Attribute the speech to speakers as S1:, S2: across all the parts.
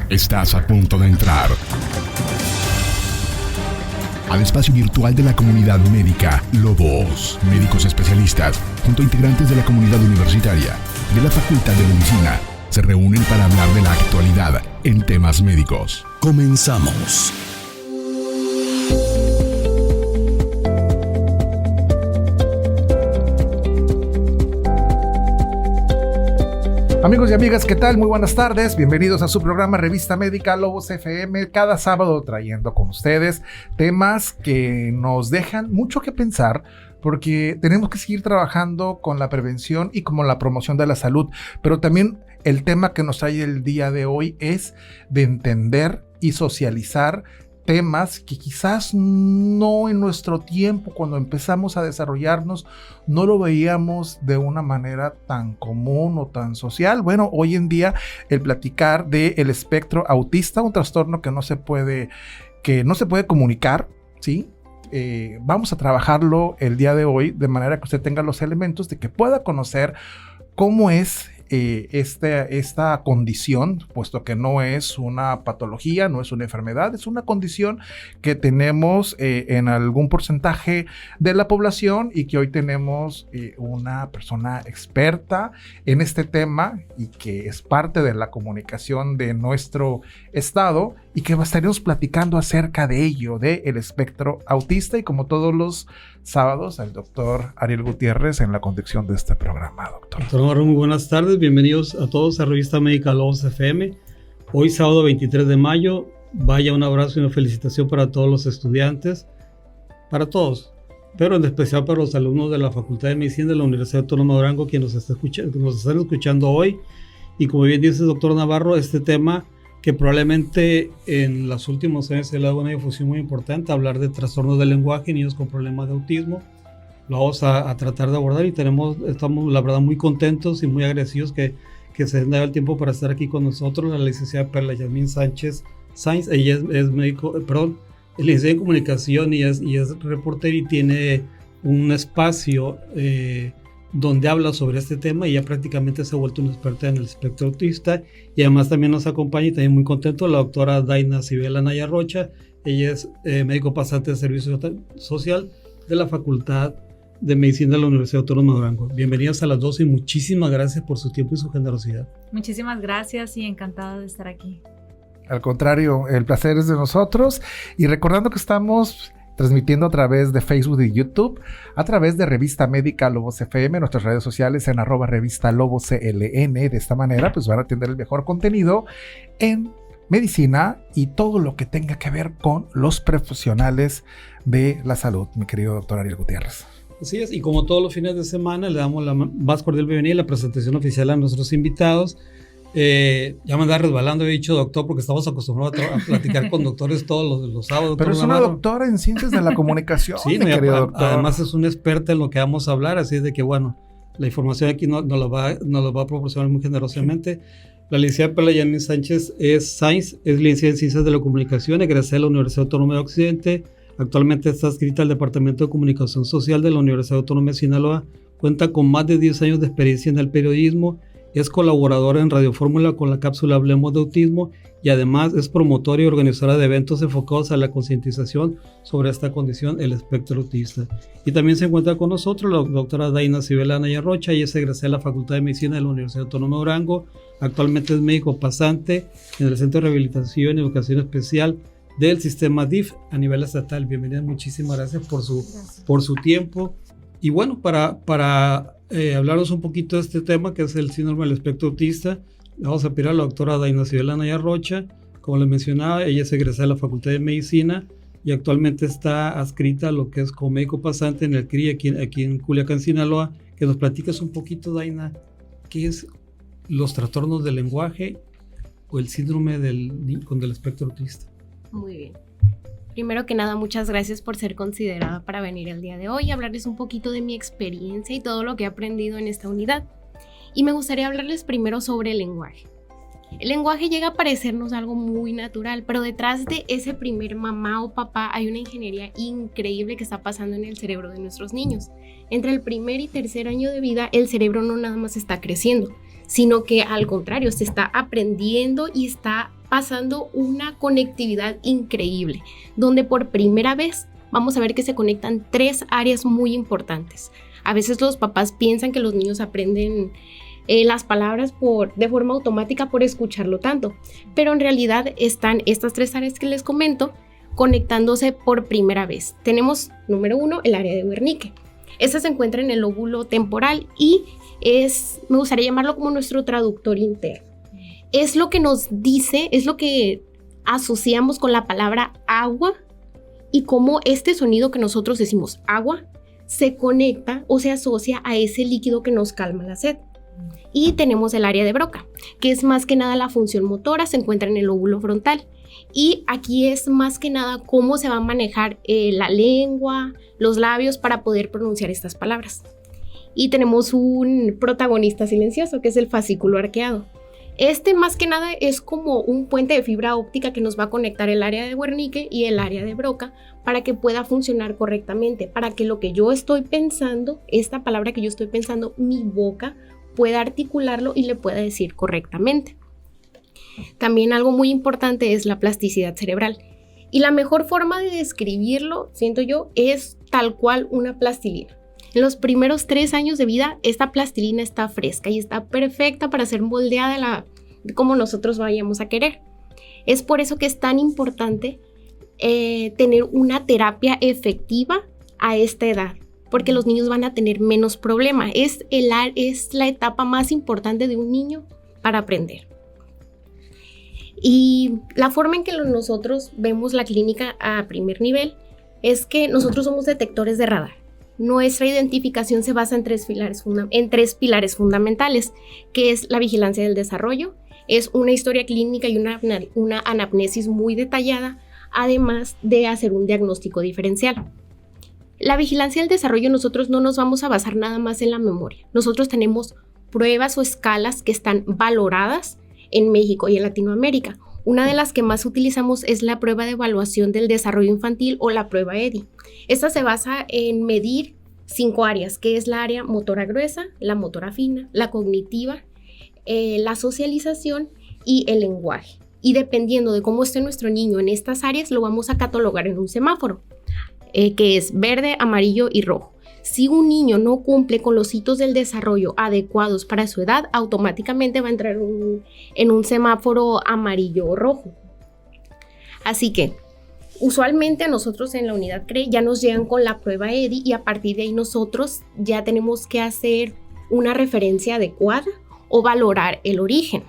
S1: Estás a punto de entrar al espacio virtual de la comunidad médica Lobos. Médicos especialistas, junto a integrantes de la comunidad universitaria de la Facultad de Medicina, se reúnen para hablar de la actualidad en temas médicos. Comenzamos.
S2: Amigos y amigas, ¿qué tal? Muy buenas tardes. Bienvenidos a su programa Revista Médica Lobos FM. Cada sábado trayendo con ustedes temas que nos dejan mucho que pensar, porque tenemos que seguir trabajando con la prevención y con la promoción de la salud. Pero también el tema que nos trae el día de hoy es de entender y socializar temas que quizás no en nuestro tiempo, cuando empezamos a desarrollarnos, no lo veíamos de una manera tan común o tan social. Bueno, hoy en día el platicar del espectro autista, un trastorno que no se puede comunicar, ¿sí? Vamos a trabajarlo el día de hoy de manera que usted tenga los elementos de que pueda conocer cómo es esta condición, puesto que no es una patología, no es una enfermedad, es una condición que tenemos en algún porcentaje de la población, y que hoy tenemos una persona experta en este tema y que es parte de la comunicación de nuestro estado, y que estaremos platicando acerca de ello, del espectro autista, y como todos los sábados, el doctor Ariel Gutiérrez en la conducción de este programa.
S3: Doctor Navarro, muy buenas tardes, bienvenidos a todos a Revista Médica Lobos FM. Hoy sábado 23 de mayo, vaya un abrazo y una felicitación para todos los estudiantes, para todos, pero en especial para los alumnos de la Facultad de Medicina de la Universidad Autónoma de Durango, que nos están escuchando hoy. Y como bien dice el doctor Navarro, este tema que probablemente en los últimos años se le ha dado una difusión muy importante, hablar de trastornos del lenguaje, niños con problemas de autismo. Lo vamos a tratar de abordar y estamos la verdad muy contentos y muy agradecidos que se den el tiempo para estar aquí con nosotros. La licenciada Perla Yasmín Sánchez Sainz, ella es médico, es licenciada en comunicación y es reportera, y tiene un espacio donde habla sobre este tema, y ya prácticamente se ha vuelto una experta en el espectro autista. Y además también nos acompaña, y también muy contento, la doctora Daina Cibel Anaya Rocha. Ella es médico pasante de servicio social de la Facultad de Medicina de la Universidad Autónoma de Durango. Bienvenidas a las dos y muchísimas gracias por su tiempo y su generosidad.
S4: Muchísimas gracias y encantada de estar aquí.
S2: Al contrario, el placer es de nosotros, y recordando que estamos transmitiendo a través de Facebook y YouTube, a través de Revista Médica Lobos FM, nuestras redes sociales en @Revista Lobos CLN. De esta manera pues van a tener el mejor contenido en medicina y todo lo que tenga que ver con los profesionales de la salud, mi querido doctor Ariel Gutiérrez.
S3: Así es, y como todos los fines de semana le damos la más cordial bienvenida y la presentación oficial a nuestros invitados. Ya me andaba resbalando, he dicho doctor, porque estamos acostumbrados a platicar con doctores todos los sábados.
S2: Pero es una doctora en ciencias de la comunicación,
S3: sí, querido doctor. Además es una experta en lo que vamos a hablar, así es de que bueno, la información aquí nos la va a proporcionar muy generosamente. La licenciada Perla Yasmín Sánchez es licenciada en Ciencias de la Comunicación, egresada de la Universidad Autónoma de Occidente. Actualmente está adscrita al Departamento de Comunicación Social de la Universidad Autónoma de Sinaloa. Cuenta con más de 10 años de experiencia en el periodismo. Es colaboradora en Radio Fórmula con la cápsula Hablemos de Autismo, y además es promotora y organizadora de eventos enfocados a la concientización sobre esta condición, el espectro autista. Y también se encuentra con nosotros la doctora Daina Cibel Anaya Rocha. Ella es egresada de la Facultad de Medicina de la Universidad Autónoma de Durango. Actualmente es médico pasante en el Centro de Rehabilitación y Educación Especial del sistema DIF a nivel estatal. Bienvenida, muchísimas gracias por su tiempo. Y bueno, para hablarnos un poquito de este tema, que es el síndrome del espectro autista, le vamos a pedir a la doctora Daina Cibel Anaya Rocha. Como les mencionaba, ella es egresada de la Facultad de Medicina y actualmente está adscrita a lo que es como médico pasante en el CRI aquí en Culiacán, Sinaloa. Que nos platicas un poquito, Daina, qué es los trastornos del lenguaje o el síndrome del espectro autista.
S5: Muy bien. Primero que nada, muchas gracias por ser considerada para venir el día de hoy y hablarles un poquito de mi experiencia y todo lo que he aprendido en esta unidad. Y me gustaría hablarles primero sobre el lenguaje. El lenguaje llega a parecernos algo muy natural, pero detrás de ese primer mamá o papá hay una ingeniería increíble que está pasando en el cerebro de nuestros niños. Entre el primer y tercer año de vida, el cerebro no nada más está creciendo, sino que al contrario, se está aprendiendo y está pasando una conectividad increíble, donde por primera vez vamos a ver que se conectan 3 áreas muy importantes. A veces los papás piensan que los niños aprenden las palabras de forma automática por escucharlo tanto, pero en realidad están estas 3 áreas que les comento conectándose por primera vez. Tenemos, número 1, el área de Wernicke. Esta se encuentra en el lóbulo temporal y me gustaría llamarlo como nuestro traductor interno. Es lo que nos dice, es lo que asociamos con la palabra agua y cómo este sonido que nosotros decimos agua se conecta o se asocia a ese líquido que nos calma la sed. Y tenemos el área de Broca, que es más que nada la función motora, se encuentra en el lóbulo frontal. Y aquí es más que nada cómo se va a manejar la lengua, los labios para poder pronunciar estas palabras. Y tenemos un protagonista silencioso, que es el fascículo arqueado. Este más que nada es como un puente de fibra óptica que nos va a conectar el área de Wernicke y el área de Broca para que pueda funcionar correctamente, para que lo que yo estoy pensando, esta palabra que yo estoy pensando, mi boca pueda articularlo y le pueda decir correctamente. También algo muy importante es la plasticidad cerebral. Y la mejor forma de describirlo, siento yo, es tal cual una plastilina. En los primeros 3 años de vida, esta plastilina está fresca y está perfecta para ser moldeada como nosotros vayamos a querer. Es por eso que es tan importante tener una terapia efectiva a esta edad, porque los niños van a tener menos problema. Es la etapa más importante de un niño para aprender. Y la forma en que nosotros vemos la clínica a primer nivel es que nosotros somos detectores de radar. Nuestra identificación se basa en 3 pilares fundamentales, que es la vigilancia del desarrollo, es una historia clínica y una anamnesis muy detallada, además de hacer un diagnóstico diferencial. La vigilancia del desarrollo, nosotros no nos vamos a basar nada más en la memoria. Nosotros tenemos pruebas o escalas que están valoradas en México y en Latinoamérica. Una de las que más utilizamos es la prueba de evaluación del desarrollo infantil o la prueba EDI. Esta se basa en medir 5 áreas, que es la área motora gruesa, la motora fina, la cognitiva, la socialización y el lenguaje. Y dependiendo de cómo esté nuestro niño en estas áreas, lo vamos a catalogar en un semáforo, que es verde, amarillo y rojo. Si un niño no cumple con los hitos del desarrollo adecuados para su edad, automáticamente va a entrar en un semáforo amarillo o rojo. Así que, usualmente a nosotros en la unidad CRE ya nos llegan con la prueba EDI y a partir de ahí nosotros ya tenemos que hacer una referencia adecuada o valorar el origen.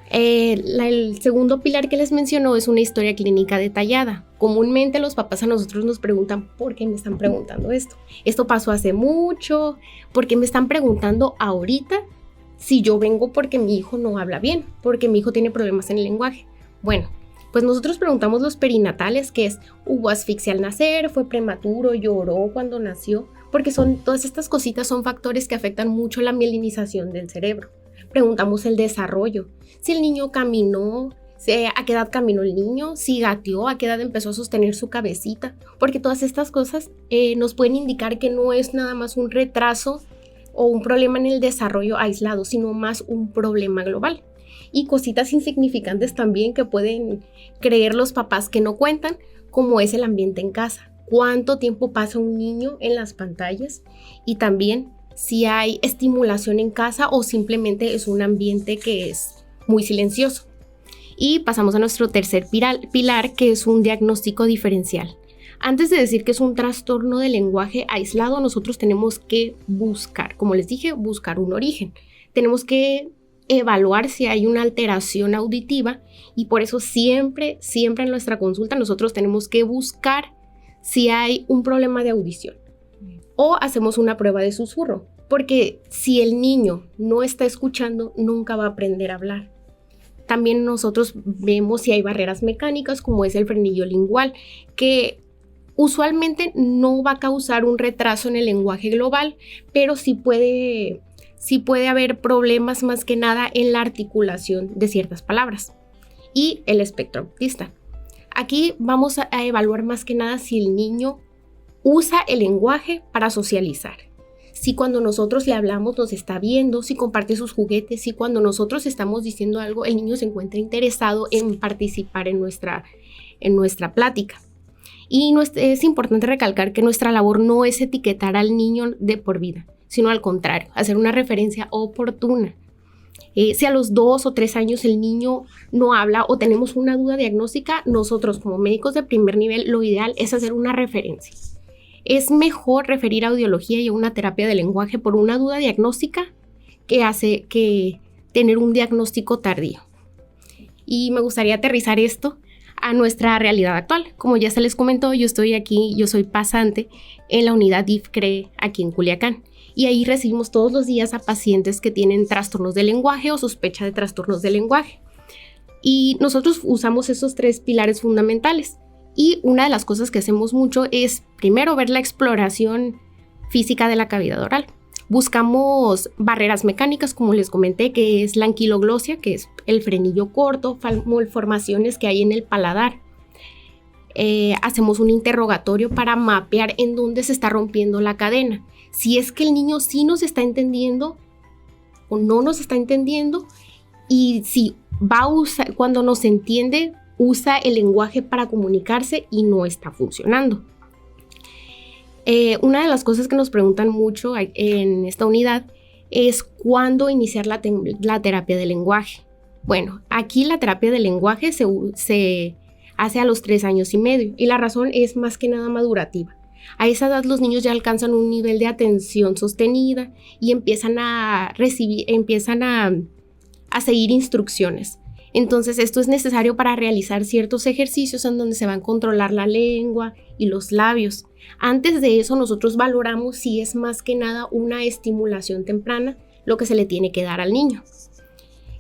S5: El segundo pilar que les menciono es una historia clínica detallada. Comúnmente los papás a nosotros nos preguntan, ¿por qué me están preguntando esto? Esto pasó hace mucho, ¿por qué me están preguntando ahorita si yo vengo porque mi hijo no habla bien, porque mi hijo tiene problemas en el lenguaje? Bueno, pues nosotros preguntamos los perinatales, que es, ¿hubo asfixia al nacer? ¿Fue prematuro? ¿Lloró cuando nació? Porque todas estas cositas son factores que afectan mucho la mielinización del cerebro. Preguntamos el desarrollo, si el niño caminó, a qué edad caminó el niño, si gateó, a qué edad empezó a sostener su cabecita, porque todas estas cosas nos pueden indicar que no es nada más un retraso o un problema en el desarrollo aislado, sino más un problema global. Y cositas insignificantes también que pueden creer los papás que no cuentan, como es el ambiente en casa. ¿Cuánto tiempo pasa un niño en las pantallas? Y también si hay estimulación en casa o simplemente es un ambiente que es muy silencioso. Y pasamos a nuestro tercer pilar, que es un diagnóstico diferencial. Antes de decir que es un trastorno del lenguaje aislado, nosotros tenemos que buscar, como les dije, buscar un origen. Tenemos que evaluar si hay una alteración auditiva y por eso siempre en nuestra consulta nosotros tenemos que buscar si hay un problema de audición. O hacemos una prueba de susurro, porque si el niño no está escuchando, nunca va a aprender a hablar. También nosotros vemos si hay barreras mecánicas, como es el frenillo lingual, que usualmente no va a causar un retraso en el lenguaje global, pero sí puede haber problemas más que nada en la articulación de ciertas palabras. Y el espectro autista. Aquí vamos a evaluar más que nada si el niño usa el lenguaje para socializar. si cuando nosotros le hablamos nos está viendo, si comparte sus juguetes, si cuando nosotros estamos diciendo algo el niño se encuentra interesado en participar en nuestra plática. Y es importante recalcar que nuestra labor no es etiquetar al niño de por vida, sino al contrario, hacer una referencia oportuna. Si a los 2 o 3 años el niño no habla o tenemos una duda diagnóstica, nosotros como médicos de primer nivel lo ideal es hacer una referencia. Es mejor referir a audiología y a una terapia de lenguaje por una duda diagnóstica que tener un diagnóstico tardío. Y me gustaría aterrizar esto a nuestra realidad actual. Como ya se les comentó, yo soy pasante en la unidad IFCRE aquí en Culiacán. Y ahí recibimos todos los días a pacientes que tienen trastornos del lenguaje o sospecha de trastornos del lenguaje. Y nosotros usamos esos 3 pilares fundamentales. Y una de las cosas que hacemos mucho es, primero, ver la exploración física de la cavidad oral. Buscamos barreras mecánicas, como les comenté, que es la anquiloglosia, que es el frenillo corto, malformaciones que hay en el paladar. Hacemos un interrogatorio para mapear en dónde se está rompiendo la cadena. Si es que el niño sí nos está entendiendo o no nos está entendiendo, y si va a usar, cuando nos entiende, usa el lenguaje para comunicarse y no está funcionando. Una de las cosas que nos preguntan mucho en esta unidad es cuándo iniciar la terapia de lenguaje. Bueno, aquí la terapia de lenguaje se hace a los 3 años y medio y la razón es más que nada madurativa. A esa edad los niños ya alcanzan un nivel de atención sostenida y empiezan a seguir instrucciones. Entonces esto es necesario para realizar ciertos ejercicios en donde se van a controlar la lengua y los labios. Antes de eso nosotros valoramos si es más que nada una estimulación temprana lo que se le tiene que dar al niño.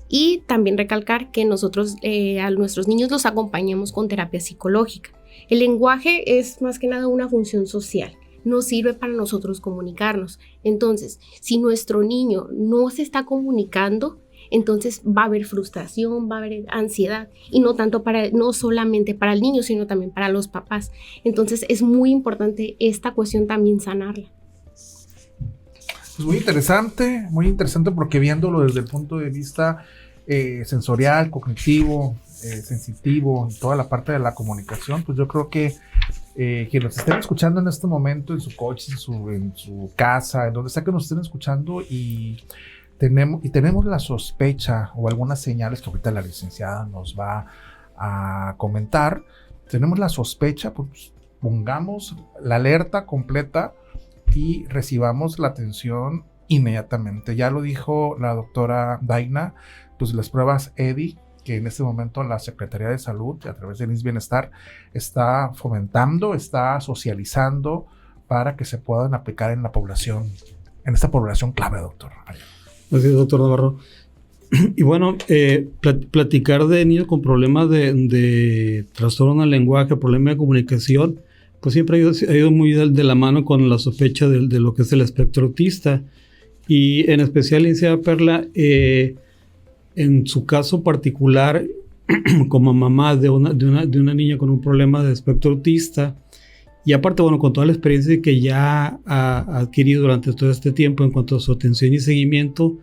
S5: Y también recalcar que nosotros a nuestros niños los acompañamos con terapia psicológica. El lenguaje es más que nada una función social, nos sirve para nosotros comunicarnos. Entonces, si nuestro niño no se está comunicando, entonces va a haber frustración, va a haber ansiedad, y no solamente para el niño, sino también para los papás. Entonces es muy importante esta cuestión también sanarla.
S2: Pues muy interesante porque viéndolo desde el punto de vista sensorial, cognitivo, sensitivo, toda la parte de la comunicación, pues yo creo que quienes nos estén escuchando en este momento, en su coche, en su casa, en donde sea que nos estén escuchando y tenemos la sospecha o algunas señales que ahorita la licenciada nos va a comentar, tenemos la sospecha, pues pongamos la alerta completa y recibamos la atención inmediatamente. Ya lo dijo la doctora Daina, pues las pruebas EDI, que en este momento la Secretaría de Salud, a través del IMSS Bienestar, está fomentando, está socializando para que se puedan aplicar en la población, en esta población clave, doctor.
S3: Así es, doctor Navarro. Y bueno, platicar de niños con problemas de trastorno del lenguaje, problema de comunicación, pues siempre ha ido muy de la mano con la sospecha de lo que es el espectro autista. Y en especial, licenciada Perla, en su caso particular, como mamá de una niña con un problema de espectro autista, y aparte, bueno, con toda la experiencia que ya ha adquirido durante todo este tiempo en cuanto a su atención y seguimiento,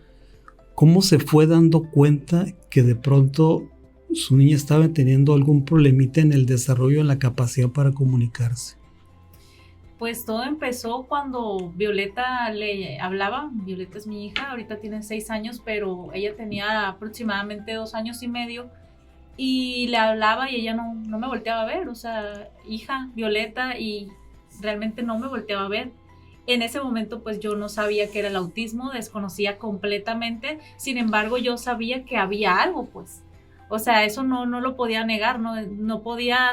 S3: ¿cómo se fue dando cuenta que de pronto su niña estaba teniendo algún problemita en el desarrollo, en la capacidad para comunicarse?
S4: Pues todo empezó cuando Violeta le hablaba. Violeta es mi hija, ahorita tiene 6 años, pero ella tenía aproximadamente 2 años y medio y le hablaba y ella no me volteaba a ver, o sea, hija, Violeta, y realmente no me volteaba a ver. En ese momento pues yo no sabía qué era el autismo, desconocía completamente, sin embargo yo sabía que había algo, pues, o sea, eso no lo podía negar, no podía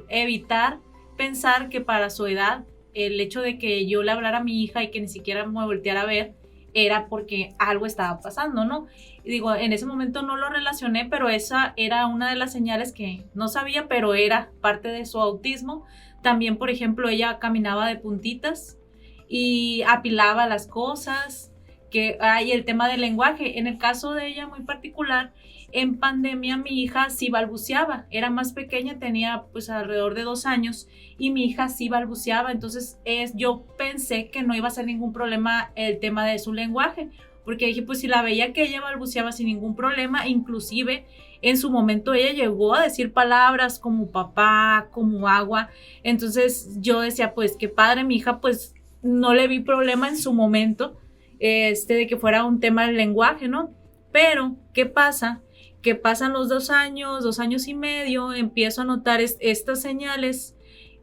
S4: evitar pensar que para su edad el hecho de que yo le hablara a mi hija y que ni siquiera me volteara a ver era porque algo estaba pasando, ¿no? Y digo, en ese momento no lo relacioné, pero esa era una de las señales que no sabía, pero era parte de su autismo. También, por ejemplo, ella caminaba de puntitas y apilaba las cosas, que hay el tema del lenguaje. En el caso de ella muy particular, en pandemia mi hija sí balbuceaba, era más pequeña, tenía pues alrededor de 2 años y mi hija sí balbuceaba, entonces yo pensé que no iba a ser ningún problema el tema de su lenguaje, porque dije pues si la veía que ella balbuceaba sin ningún problema, inclusive en su momento ella llegó a decir palabras como papá, como agua, entonces yo decía pues qué padre, mi hija pues no le vi problema en su momento de que fuera un tema del lenguaje, ¿no? Pero, ¿qué pasa? Que pasan los 2 años, 2 años y medio, empiezo a notar estas señales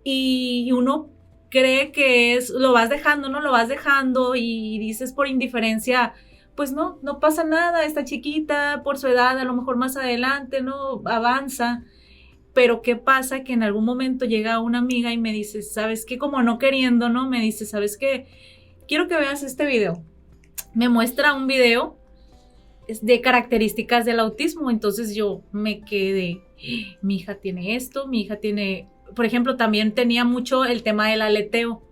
S4: y uno cree que lo vas dejando, ¿no? Lo vas dejando y dices por indiferencia, pues no pasa nada, está chiquita, por su edad, a lo mejor más adelante, ¿no? Avanza. Pero ¿qué pasa? Que en algún momento llega una amiga y me dice, ¿sabes qué? Como no queriendo, ¿no? Me dice, ¿sabes qué? Quiero que veas este video. Me muestra un video de características del autismo, entonces yo me quedé, mi hija tiene esto, mi hija tiene, por ejemplo, también tenía mucho el tema del aleteo,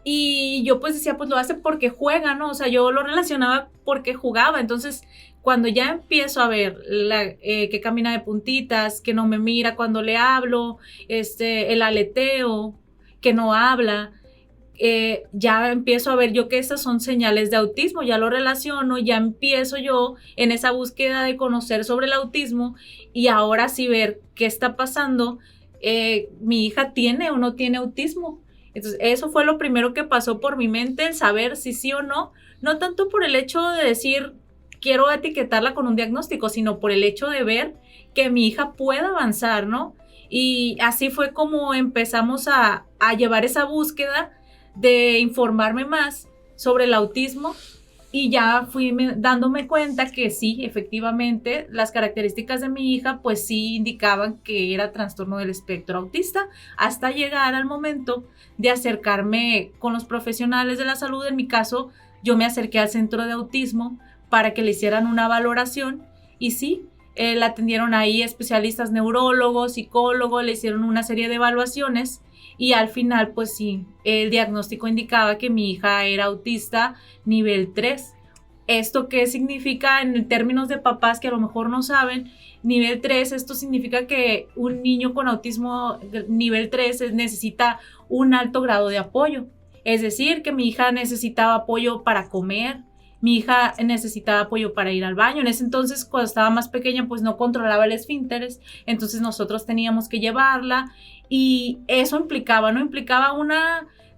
S4: y yo pues decía, pues lo hace porque juega, ¿no? O sea, yo lo relacionaba porque jugaba, entonces cuando ya empiezo a ver que camina de puntitas, que no me mira cuando le hablo, el aleteo, que no habla, ya empiezo a ver yo que estas son señales de autismo, ya lo relaciono, ya empiezo yo en esa búsqueda de conocer sobre el autismo y ahora sí ver qué está pasando, mi hija tiene o no tiene autismo. Entonces eso fue lo primero que pasó por mi mente, el saber si sí o no, no tanto por el hecho de decir quiero etiquetarla con un diagnóstico, sino por el hecho de ver que mi hija puede avanzar, ¿no? Y así fue como empezamos a llevar esa búsqueda de informarme más sobre el autismo y ya fui dándome cuenta que sí, efectivamente, las características de mi hija pues sí indicaban que era trastorno del espectro autista, hasta llegar al momento de acercarme con los profesionales de la salud. En mi caso, yo me acerqué al centro de autismo para que le hicieran una valoración y sí, la atendieron ahí especialistas, neurólogos, psicólogos, le hicieron una serie de evaluaciones y al final, pues sí, el diagnóstico indicaba que mi hija era autista nivel 3. ¿Esto qué significa en términos de papás que a lo mejor no saben? Nivel 3, esto significa que un niño con autismo nivel 3 necesita un alto grado de apoyo. Es decir, que mi hija necesitaba apoyo para comer, mi hija necesitaba apoyo para ir al baño. En ese entonces, cuando estaba más pequeña, pues no controlaba el esfínteres, entonces nosotros teníamos que llevarla y eso implicaba, ¿no? Implicaba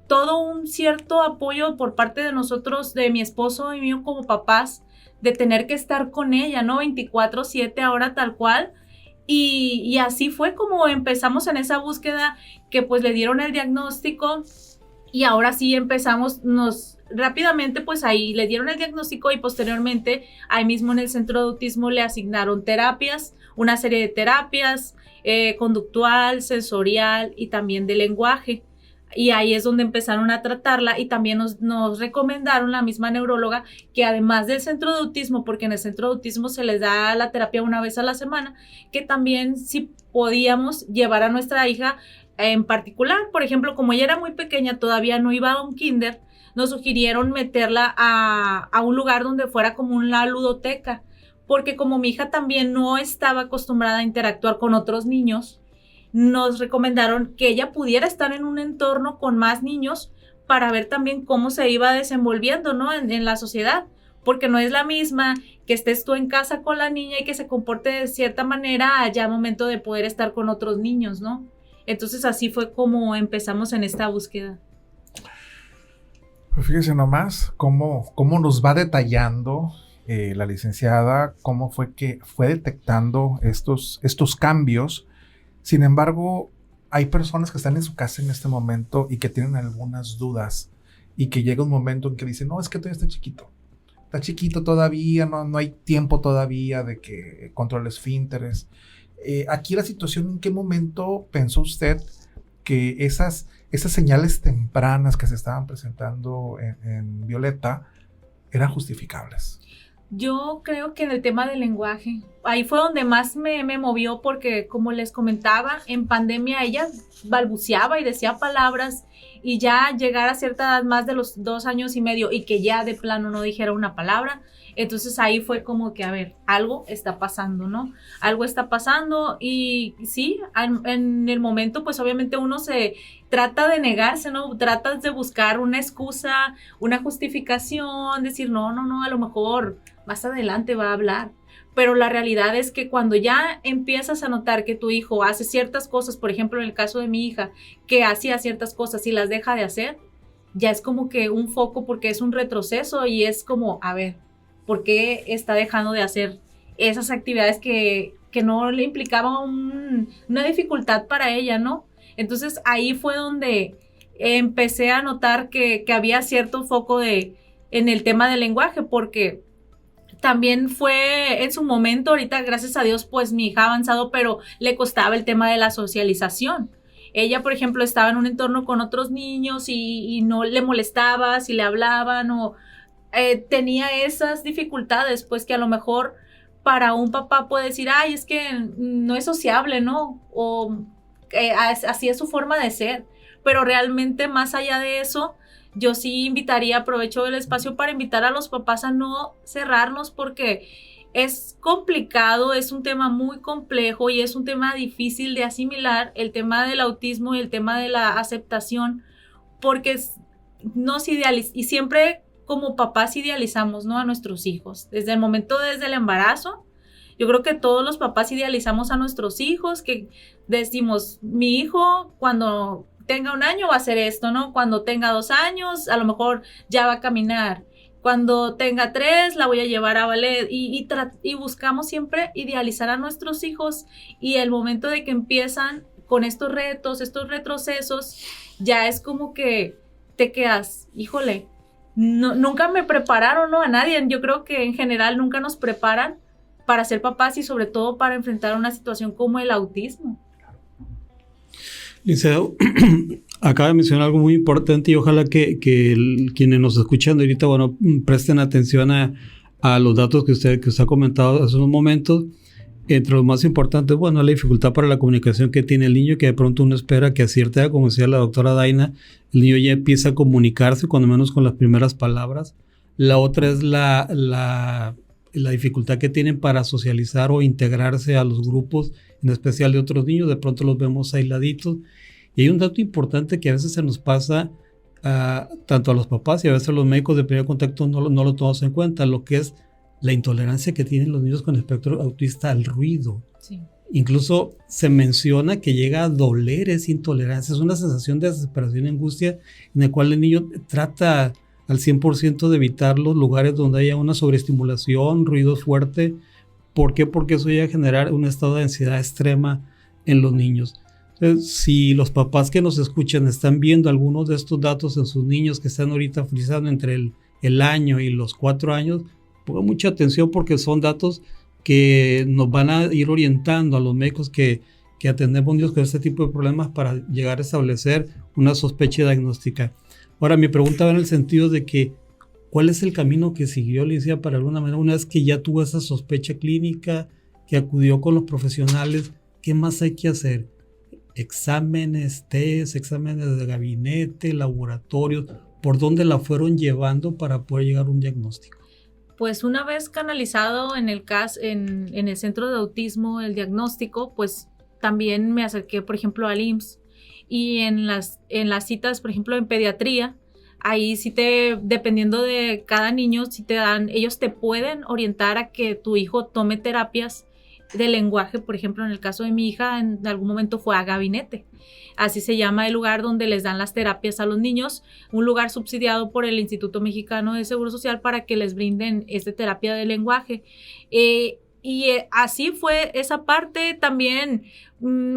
S4: todo un cierto apoyo por parte de nosotros, de mi esposo y mío como papás, de tener que estar con ella, ¿no? 24/7 ahora tal cual. Y así fue como empezamos en esa búsqueda que pues le dieron el diagnóstico y ahora sí empezamos, rápidamente pues ahí le dieron el diagnóstico y posteriormente ahí mismo en el centro de autismo le asignaron terapias, una serie de terapias, conductual, sensorial y también de lenguaje. Y ahí es donde empezaron a tratarla y también nos recomendaron la misma neuróloga que además del centro de autismo, porque en el centro de autismo se les da la terapia una vez a la semana, que también si podíamos llevar a nuestra hija en particular, por ejemplo, como ella era muy pequeña, todavía no iba a un kinder, nos sugirieron meterla a un lugar donde fuera como una ludoteca, porque como mi hija también no estaba acostumbrada a interactuar con otros niños, nos recomendaron que ella pudiera estar en un entorno con más niños para ver también cómo se iba desenvolviendo, ¿no? en la sociedad, porque no es la misma que estés tú en casa con la niña y que se comporte de cierta manera allá al momento de poder estar con otros niños, ¿no? Entonces así fue como empezamos en esta búsqueda.
S2: Pues fíjese nomás cómo nos va detallando la licenciada, cómo fue que fue detectando estos cambios. Sin embargo, hay personas que están en su casa en este momento y que tienen algunas dudas y que llega un momento en que dicen, no, es que todavía está chiquito todavía, no hay tiempo todavía de que controle esfínteres. Aquí la situación, ¿en qué momento pensó usted que esas señales tempranas que se estaban presentando en Violeta eran justificables?
S4: Yo creo que en el tema del lenguaje, ahí fue donde más me movió porque como les comentaba, en pandemia ella balbuceaba y decía palabras y ya llegar a cierta edad, más de los 2 años y medio, y que ya de plano no dijera una palabra. Entonces ahí fue como que, a ver, algo está pasando, ¿no? Algo está pasando y sí, en el momento pues obviamente uno se trata de negarse, ¿no? Tratas de buscar una excusa, una justificación, decir, no, a lo mejor más adelante va a hablar. Pero la realidad es que cuando ya empiezas a notar que tu hijo hace ciertas cosas, por ejemplo en el caso de mi hija, que hacía ciertas cosas y las deja de hacer, ya es como que un foco porque es un retroceso y es como, a ver, ¿por qué está dejando de hacer esas actividades que no le implicaban una dificultad para ella, ¿no? Entonces ahí fue donde empecé a notar que había cierto foco en el tema del lenguaje, porque también fue en su momento, ahorita gracias a Dios pues mi hija ha avanzado, pero le costaba el tema de la socialización. Ella, por ejemplo, estaba en un entorno con otros niños y no le molestaba si le hablaban o tenía esas dificultades, pues que a lo mejor para un papá puede decir, ay, es que no es sociable, ¿no? O así es su forma de ser. Pero realmente más allá de eso, yo sí invitaría, aprovecho el espacio para invitar a los papás a no cerrarnos porque es complicado, es un tema muy complejo y es un tema difícil de asimilar, el tema del autismo y el tema de la aceptación, porque nos idealiza y siempre como papás idealizamos, ¿no? A nuestros hijos. Desde el embarazo, yo creo que todos los papás idealizamos a nuestros hijos, que decimos, mi hijo cuando tenga 1 año va a hacer esto, ¿no? Cuando tenga 2 años, a lo mejor ya va a caminar. Cuando tenga 3, la voy a llevar a ballet. Y buscamos siempre idealizar a nuestros hijos. Y el momento de que empiezan con estos retos, estos retrocesos, ya es como que te quedas, híjole, no, nunca me prepararon, ¿no? A nadie. Yo creo que en general nunca nos preparan para ser papás y sobre todo para enfrentar una situación como el autismo.
S3: Licenciado, acaba de mencionar algo muy importante y ojalá que quienes nos escuchan ahorita, bueno, presten atención a los datos que usted ha comentado hace unos momentos. Entre los más importantes, bueno, la dificultad para la comunicación que tiene el niño, que de pronto uno espera que a cierta edad, como decía la doctora Daina, el niño ya empieza a comunicarse, cuando menos con las primeras palabras. La otra es la dificultad que tienen para socializar o integrarse a los grupos, en especial de otros niños, de pronto los vemos aisladitos. Y hay un dato importante que a veces se nos pasa tanto a los papás y a veces a los médicos de primer contacto no lo tomamos en cuenta, lo que es la intolerancia que tienen los niños con espectro autista al ruido.
S4: Sí.
S3: Incluso se menciona que llega a doler esa intolerancia, es una sensación de desesperación y angustia en la cual el niño trata al 100% de evitar los lugares donde haya una sobreestimulación, ruido fuerte. ¿Por qué? Porque eso llega a generar un estado de ansiedad extrema en los niños. Entonces, si los papás que nos escuchan están viendo algunos de estos datos en sus niños que están ahorita frisando entre el año y los 4 años, pongan mucha atención porque son datos que nos van a ir orientando a los médicos que atendemos niños con este tipo de problemas para llegar a establecer una sospecha diagnóstica. Ahora, mi pregunta va en el sentido de que ¿cuál es el camino que siguió Alicia para alguna manera? Una vez que ya tuvo esa sospecha clínica, que acudió con los profesionales, ¿qué más hay que hacer? Exámenes, test, exámenes de gabinete, laboratorios, ¿por dónde la fueron llevando para poder llegar a un diagnóstico?
S4: Pues una vez canalizado en el centro de autismo el diagnóstico, pues también me acerqué, por ejemplo, al IMSS y en las citas, por ejemplo, en pediatría, ahí sí dependiendo de cada niño, ellos te pueden orientar a que tu hijo tome terapias de lenguaje. Por ejemplo, en el caso de mi hija, en algún momento fue a gabinete. Así se llama el lugar donde les dan las terapias a los niños, un lugar subsidiado por el Instituto Mexicano de Seguro Social para que les brinden esta terapia de lenguaje. Así fue esa parte. También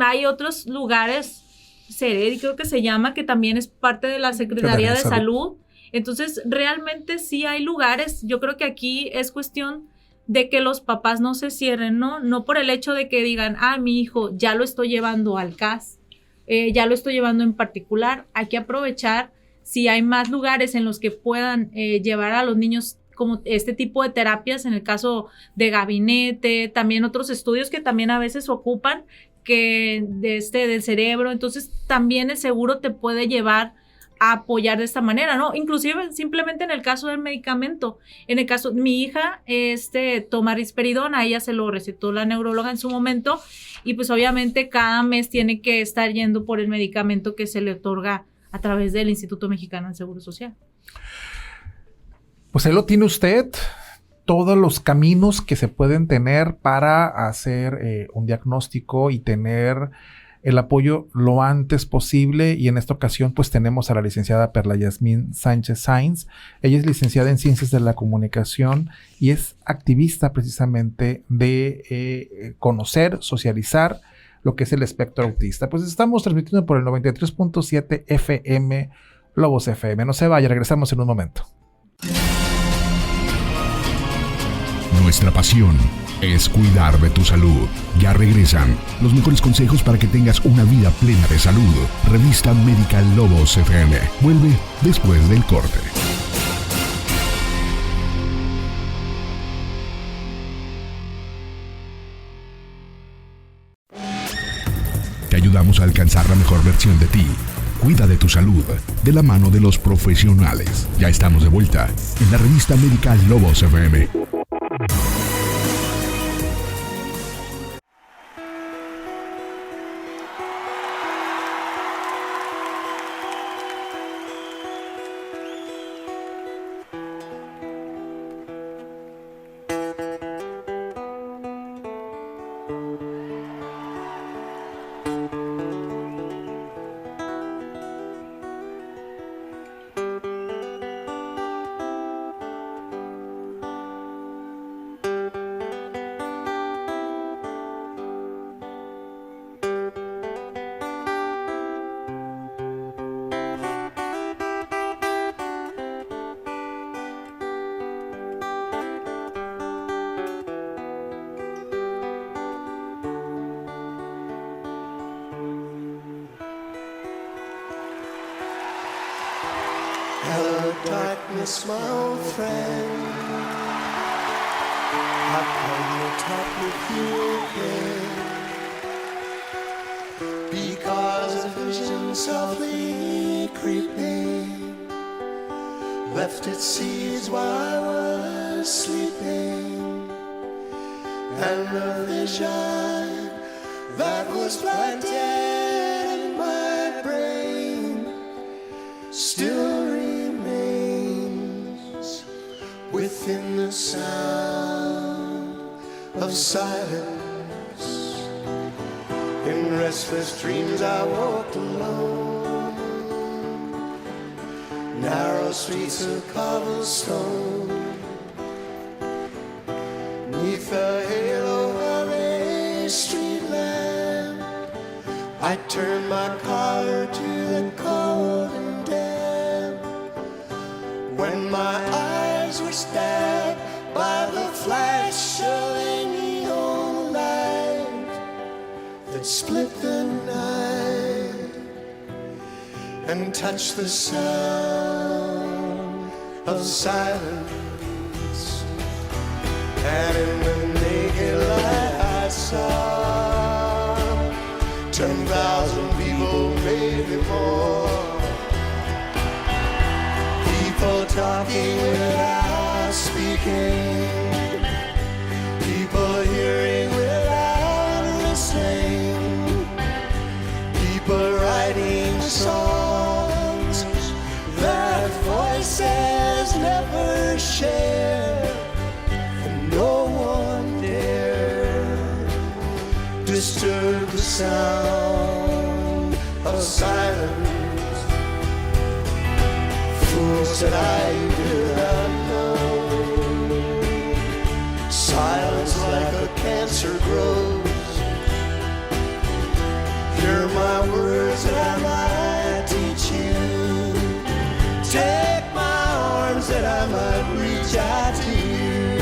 S4: hay otros lugares, CERED, creo que se llama, que también es parte de la Secretaría de Salud. Entonces, realmente sí hay lugares. Yo creo que aquí es cuestión de que los papás no se cierren, ¿no? No por el hecho de que digan, mi hijo ya lo estoy llevando al CAS, ya lo estoy llevando en particular. Hay que aprovechar si hay más lugares en los que puedan llevar a los niños como este tipo de terapias, en el caso de gabinete, también otros estudios que también a veces ocupan que del cerebro. Entonces también el seguro te puede llevar apoyar de esta manera, ¿no? Inclusive simplemente en el caso del medicamento, en el caso de mi hija, toma risperidona, a ella se lo recetó la neuróloga en su momento y pues obviamente cada mes tiene que estar yendo por el medicamento que se le otorga a través del Instituto Mexicano del Seguro Social.
S2: Pues ahí lo tiene usted, todos los caminos que se pueden tener para hacer un diagnóstico y tener el apoyo lo antes posible, y en esta ocasión pues tenemos a la licenciada Perla Yasmín Sánchez Sainz. Ella es licenciada en Ciencias de la Comunicación y es activista precisamente de conocer, socializar lo que es el espectro autista. Pues estamos transmitiendo por el 93.7 FM, Lobos FM. No se vaya, regresamos en un momento.
S1: Nuestra pasión es cuidar de tu salud. Ya regresan los mejores consejos para que tengas una vida plena de salud. Revista Médica Lobos FM. Vuelve después del corte. Te ayudamos a alcanzar la mejor versión de ti. Cuida de tu salud de la mano de los profesionales. Ya estamos de vuelta en la revista Médica Lobos FM.
S6: Hello, darkness, my old friend. How come to talk with you again? Because a vision softly creeping left its seeds while I was sleeping, and the vision that was planted in my brain still remains within the sound of silence. In restless dreams I walked alone, narrow streets of cobblestone, neath the halo of a street lamp. I turned my collar to the cold and damp, when my eyes were stabbed by the flash of a neon light that split the night and touched the sound of silence. And in the naked light I saw 10,000 people, maybe more, people talking without speaking, people hearing without listening, people writing songs that voices never share, and no one dare disturb the sound of silence. Fools that I did not know, silence like a cancer grows. Hear my words that I might teach you, take my arms that I might reach out to you,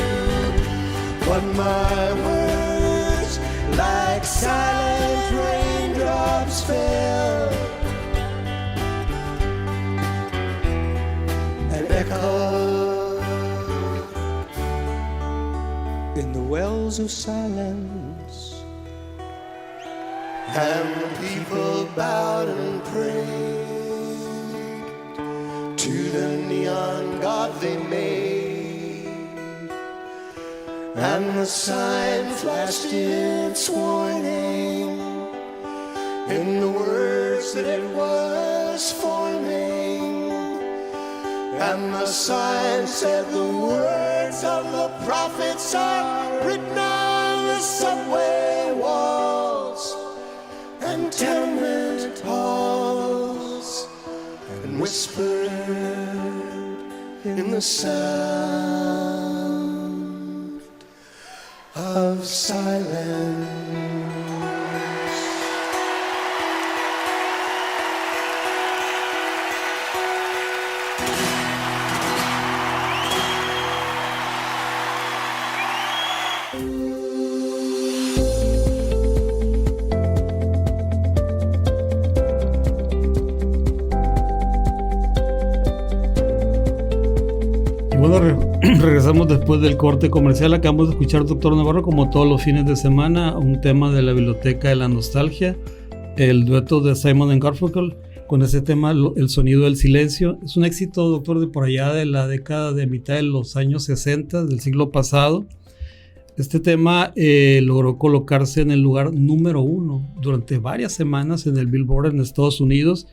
S6: but my words like silent raindrops fell and echoed in the wells of silence, and the people bowed and prayed the ungodly made. And the sign flashed its warning in the words that it was forming. And the sign said the words of the prophets are written on the subway walls and tenement halls, and whispered in the sound of silence.
S3: Regresamos después del corte comercial. Acabamos de escuchar, doctor Navarro, como todos los fines de semana, un tema de la Biblioteca de la Nostalgia, el dueto de Simon & Garfunkel con ese tema, El sonido del silencio. Es un éxito, doctor, de por allá de la década de mitad de los años 60 del siglo pasado. Este tema logró colocarse en el lugar número 1 durante varias semanas en el Billboard en Estados Unidos,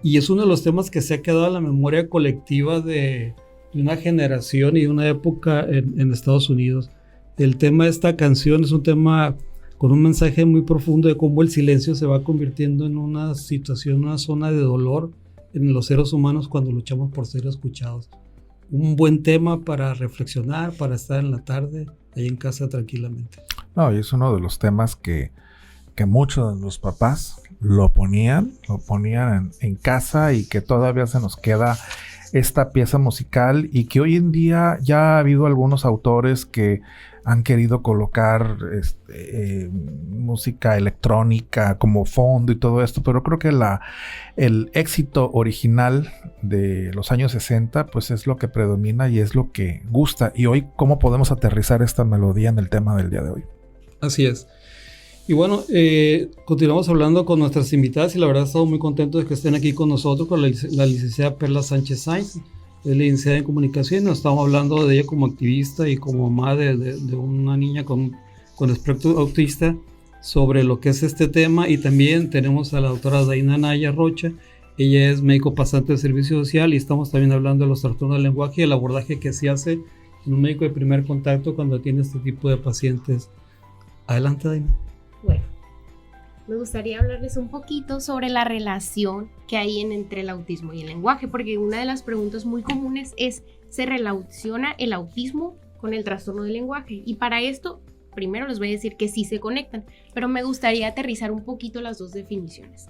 S3: y es uno de los temas que se ha quedado en la memoria colectiva de una generación y de una época en Estados Unidos. El tema de esta canción es un tema con un mensaje muy profundo de cómo el silencio se va convirtiendo en una situación, una zona de dolor en los seres humanos cuando luchamos por ser escuchados. Un buen tema para reflexionar, para estar en la tarde ahí en casa tranquilamente.
S2: No, y es uno de los temas que muchos de los papás lo ponían en casa, y que todavía se nos queda esta pieza musical, y que hoy en día ya ha habido algunos autores que han querido colocar música electrónica como fondo y todo esto, pero creo que el éxito original de los años 60 pues es lo que predomina y es lo que gusta. Y hoy, ¿cómo podemos aterrizar esta melodía en el tema del día de hoy?
S3: Así es. Y bueno, continuamos hablando con nuestras invitadas, y la verdad estamos muy contentos de que estén aquí con nosotros, con la licenciada Perla Sánchez Sainz, es licenciada en comunicación. Nos estamos hablando de ella como activista y como mamá de una niña con espectro autista, sobre lo que es este tema. Y también tenemos a la doctora Daina Naya Rocha. Ella es médico pasante de servicio social, y estamos también hablando de los trastornos del lenguaje y el abordaje que se hace en un médico de primer contacto cuando tiene este tipo de pacientes. Adelante, Daina.
S5: Bueno, me gustaría hablarles un poquito sobre la relación que hay entre el autismo y el lenguaje, porque una de las preguntas muy comunes es: ¿se relaciona el autismo con el trastorno del lenguaje? Y para esto, primero les voy a decir que sí se conectan, pero me gustaría aterrizar un poquito las dos definiciones.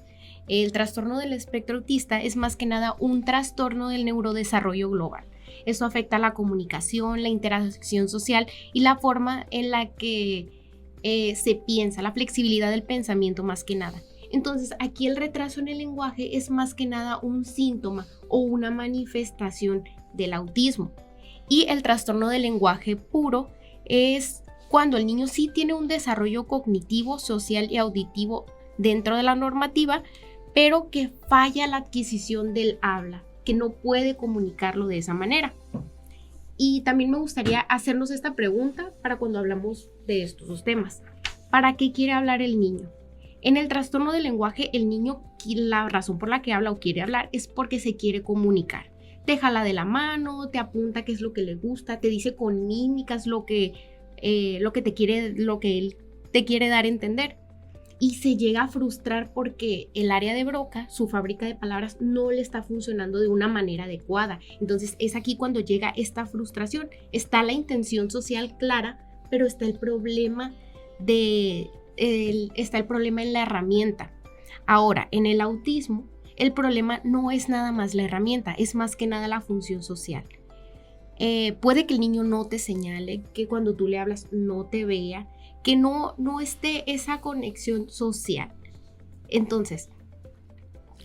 S5: El trastorno del espectro autista es más que nada un trastorno del neurodesarrollo global. Esto afecta la comunicación, la interacción social y la forma en la que se piensa, la flexibilidad del pensamiento más que nada. Entonces, aquí el retraso en el lenguaje es más que nada un síntoma o una manifestación del autismo. Y el trastorno del lenguaje puro es cuando el niño sí tiene un desarrollo cognitivo, social y auditivo dentro de la normativa, pero que falla la adquisición del habla, que no puede comunicarlo de esa manera. Y también me gustaría hacernos esta pregunta para cuando hablamos de estos dos temas. ¿Para qué quiere hablar el niño? En el trastorno del lenguaje, el niño, la razón por la que habla o quiere hablar es porque se quiere comunicar. Te jala de la mano, te apunta qué es lo que le gusta, te dice con mímicas lo que él te quiere dar a entender. Y se llega a frustrar porque el área de Broca, su fábrica de palabras, no le está funcionando de una manera adecuada. Entonces es aquí cuando llega esta frustración. Está la intención social clara, pero está el problema en la herramienta. Ahora, en el autismo, el problema no es nada más la herramienta, es más que nada la función social. Puede que el niño no te señale, que cuando tú le hablas no te vea, que no esté esa conexión social. Entonces,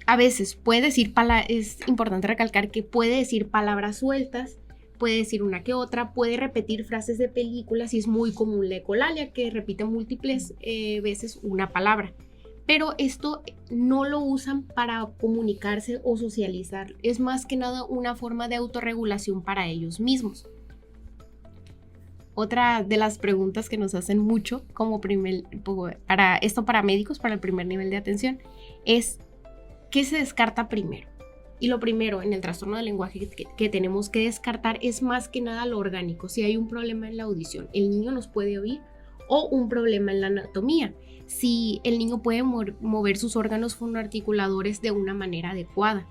S5: a veces puede decir es importante recalcar que puede decir palabras sueltas, puede decir una que otra, puede repetir frases de películas, y es muy común la ecolalia, que repite múltiples veces una palabra. pero esto no lo usan para comunicarse o socializar. Es más que nada una forma de autorregulación para ellos mismos. Otra de las preguntas que nos hacen mucho para médicos, para el primer nivel de atención, es ¿qué se descarta primero? Y lo primero en el trastorno del lenguaje que tenemos que descartar es más que nada lo orgánico. Si hay un problema en la audición, el niño nos puede oír, o un problema en la anatomía, si el niño puede mover sus órganos fonoarticuladores de una manera adecuada.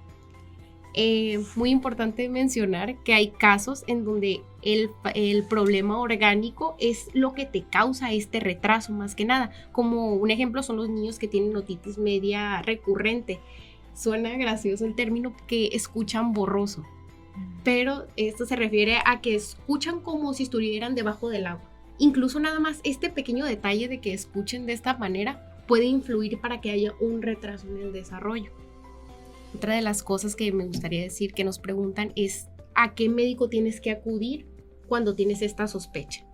S5: Muy importante mencionar que hay casos en donde el problema orgánico es lo que te causa este retraso más que nada. Como un ejemplo son los niños que tienen otitis media recurrente. Suena gracioso el término, que escuchan borroso, pero esto se refiere a que escuchan como si estuvieran debajo del agua. Incluso nada más este pequeño detalle de que escuchen de esta manera puede influir para que haya un retraso en el desarrollo. Otra de las cosas que me gustaría decir que nos preguntan es ¿a qué médico tienes que acudir cuando tienes esta sospecha?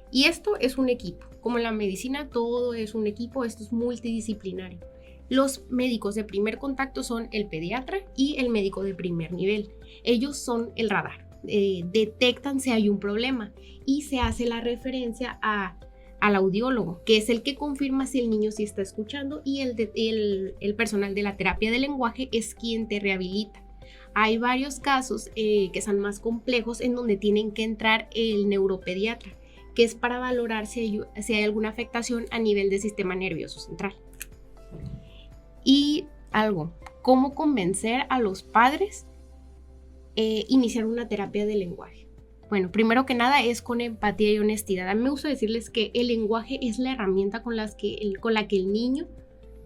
S5: Y esto es un equipo. Como en la medicina todo es un equipo, esto es multidisciplinario. Los médicos de primer contacto son el pediatra y el médico de primer nivel. Ellos son el radar. Detectan si hay un problema y se hace la referencia al audiólogo, que es el que confirma si el niño sí está escuchando, y el personal de la terapia del lenguaje es quien te rehabilita. Hay varios casos que son más complejos en donde tienen que entrar el neuropediatra, que es para valorar si hay alguna afectación a nivel del sistema nervioso central. Y ¿cómo convencer a los padres iniciar una terapia de lenguaje? Bueno, primero que nada es con empatía y honestidad. A mí me gusta decirles que el lenguaje es la herramienta con la que el niño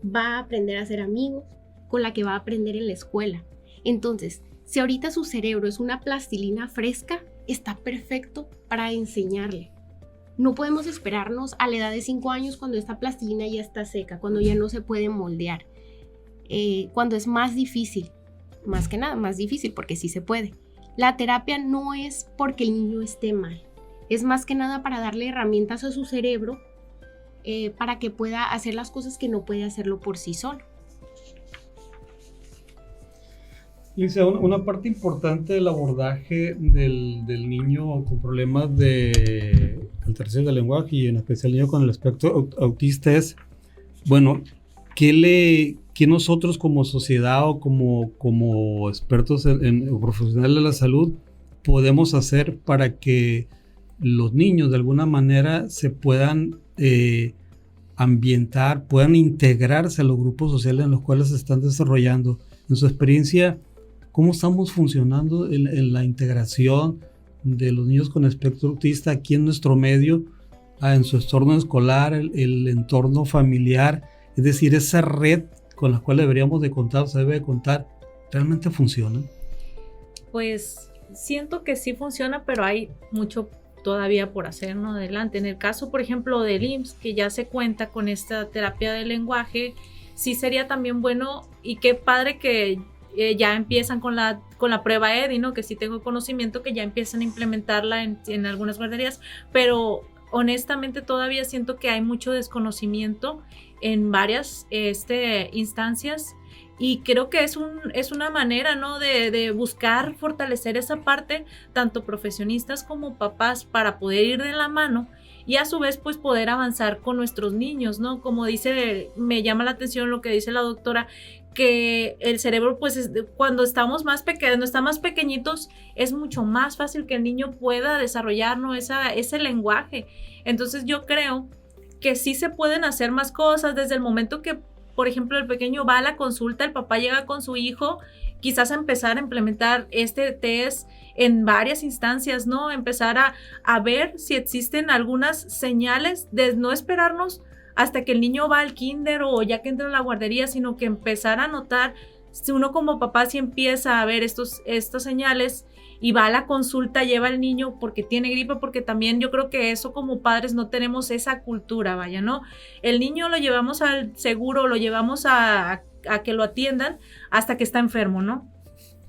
S5: va a aprender a ser amigos, con la que va a aprender en la escuela. Entonces, si ahorita su cerebro es una plastilina fresca, está perfecto para enseñarle. No podemos esperarnos a la edad de 5 años cuando esta plastilina ya está seca, cuando ya no se puede moldear, cuando es más difícil, más que nada más difícil, porque sí se puede. La terapia no es porque el niño esté mal, es más que nada para darle herramientas a su cerebro para que pueda hacer las cosas que no puede hacerlo por sí solo.
S3: Alicia, una parte importante del abordaje del niño con problemas de alteración del lenguaje, y en especial el niño con el espectro autista, es, bueno, ¿qué nosotros como sociedad o como expertos o profesionales de la salud podemos hacer para que los niños de alguna manera se puedan ambientar, puedan integrarse a los grupos sociales en los cuales se están desarrollando? En su experiencia, ¿cómo estamos funcionando en la integración de los niños con espectro autista aquí en nuestro medio, en su entorno escolar, el entorno familiar? Es decir, esa red con la cual deberíamos de contar, se debe de contar, ¿realmente funciona?
S4: Pues siento que sí funciona, pero hay mucho todavía por hacer, ¿no? Adelante. En el caso, por ejemplo, del IMSS, que ya se cuenta con esta terapia de lenguaje, sí sería también bueno, y qué padre que ya empiezan con la prueba EDI, ¿no? Que sí tengo conocimiento que ya empiezan a implementarla en algunas guarderías, pero honestamente todavía siento que hay mucho desconocimiento en varias instancias, y creo que es una manera, ¿no? de buscar fortalecer esa parte, tanto profesionistas como papás, para poder ir de la mano y a su vez pues poder avanzar con nuestros niños, ¿no? Como dice, me llama la atención lo que dice la doctora, que el cerebro pues cuando estamos más pequeños, está más pequeñitos, es mucho más fácil que el niño pueda desarrollar, ¿no? ese lenguaje. Entonces yo creo que sí se pueden hacer más cosas desde el momento que, por ejemplo, el pequeño va a la consulta, el papá llega con su hijo, quizás empezar a implementar este test en varias instancias, ¿no? Empezar a ver si existen algunas señales de no esperarnos hasta que el niño va al kinder o ya que entra a la guardería, sino que empezar a notar, si uno como papá sí empieza a ver estas señales y va a la consulta, lleva al niño porque tiene gripe, porque también yo creo que eso como padres no tenemos esa cultura, vaya, ¿no? El niño lo llevamos al seguro, lo llevamos a que lo atiendan hasta que está enfermo, ¿no?